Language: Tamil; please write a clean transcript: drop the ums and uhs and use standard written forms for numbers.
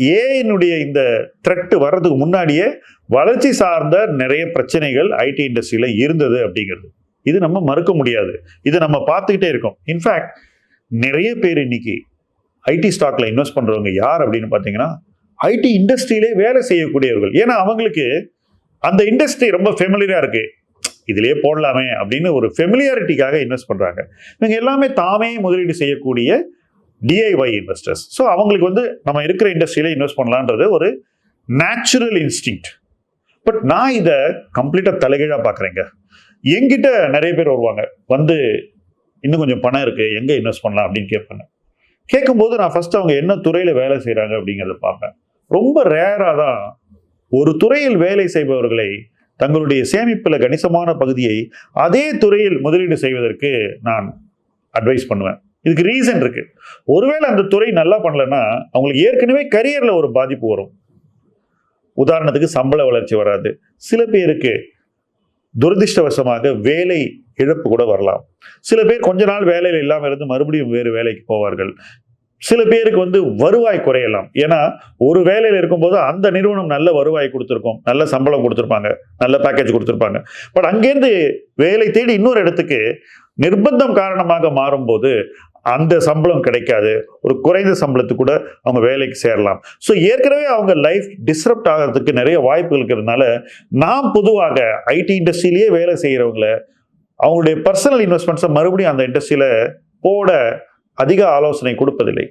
ஏஐனுடைய இந்த த்ரெட் வர்றதுக்கு முன்னாடியே வளர்ச்சி சார்ந்த நிறைய பிரச்சனைகள் ஐடி இண்டஸ்ட்ரியில இருந்தது அப்படிங்கிறது இது நம்ம மறுக்க முடியாது. இதை நம்ம பார்த்துக்கிட்டே இருக்கோம். இன்ஃபேக்ட் நிறைய பேர் இன்னைக்கு ஐடி ஸ்டாக்ல இன்வெஸ்ட் பண்றவங்க யார் அப்படின்னு பார்த்தீங்கன்னா ஐடி இண்டஸ்ட்ரியிலே வேலை செய்யக்கூடியவர்கள். ஏன்னா அவங்களுக்கு அந்த இண்டஸ்ட்ரி ரொம்ப ஃபெமிலியரா இருக்கு, இதுலயே போடலாமே அப்படின்னு ஒரு ஃபெமிலியாரிட்டிக்காக இன்வெஸ்ட் பண்றாங்க. இவங்க எல்லாமே தாமே முதலீடு செய்யக்கூடிய டிஐஒய் இன்வெஸ்டர்ஸ். ஸோ அவங்களுக்கு வந்து நம்ம இருக்கிற இண்டஸ்ட்ரியில இன்வெஸ்ட் பண்ணலான்றது ஒரு நேச்சுரல் இன்ஸ்டிங்க்ட். பட் நான் இதை கம்ப்ளீட்டா தலைகீழா பார்க்குறேங்க. என்கிட்ட நிறைய பேர் வருவாங்க, வந்து இன்னும் கொஞ்சம் பணம் இருக்கு, எங்க இன்வெஸ்ட் பண்ணலாம் அப்படின்னு கேட்பாங்க. கேட்கும்போது நான் ஃபர்ஸ்ட் அவங்க என்ன துறையில வேலை செய்யறாங்க அப்படிங்கிறத பார்ப்பேன். ரொம்ப ரேரா தான் ஒரு துறையில் வேலை செய்பவர்களை தங்களுடைய சேமிப்புல கணிசமான பகுதியை அதே துறையில் முதலீடு செய்வதற்கு நான் அட்வைஸ் பண்ணுவேன். இதுக்கு ரீசன் இருக்கு. ஒருவேளை அந்த துறை நல்லா பண்ணலன்னா அவங்களுக்கு ஏற்கனவே கரியர்ல ஒரு பாதிப்பு வரும். உதாரணத்துக்கு சம்பள வளர்ச்சி வராது. சில பேருக்கு துரதிருஷ்டவசமாக வேலை இழப்பு கூட வரலாம். சில பேர் கொஞ்ச நாள் வேலையில் இல்லாமல் இருந்து மறுபடியும் வேறு வேலைக்கு போவார்கள். சில பேருக்கு வந்து வருவாய் குறையலாம். ஏன்னா ஒரு வேலையில் இருக்கும்போது அந்த நிறுவனம் நல்ல வருவாய் கொடுத்துருக்கும், நல்ல சம்பளம் கொடுத்துருப்பாங்க, நல்ல பேக்கேஜ் கொடுத்துருப்பாங்க. பட் அங்கேருந்து வேலை தேடி இன்னொரு இடத்துக்கு நிர்பந்தம் காரணமாக மாறும்போது அந்த சம்பளம் கிடைக்காது, ஒரு குறைந்த சம்பளத்துக்கு கூட அவங்க வேலைக்கு சேரலாம். ஸோ ஏற்கனவே அவங்க லைஃப் டிஸ்ரப்ட் ஆகிறதுக்கு நிறைய வாய்ப்புகள் இருக்கிறதுனால நான் பொதுவாக ஐடி இண்டஸ்ட்ரியிலேயே வேலை செய்கிறவங்களை அவங்களுடைய பர்சனல் இன்வெஸ்ட்மெண்ட்ஸை மறுபடியும் அந்த இண்டஸ்ட்ரியில போட அதிக ஆலோசனை கொடுப்பதில்லை.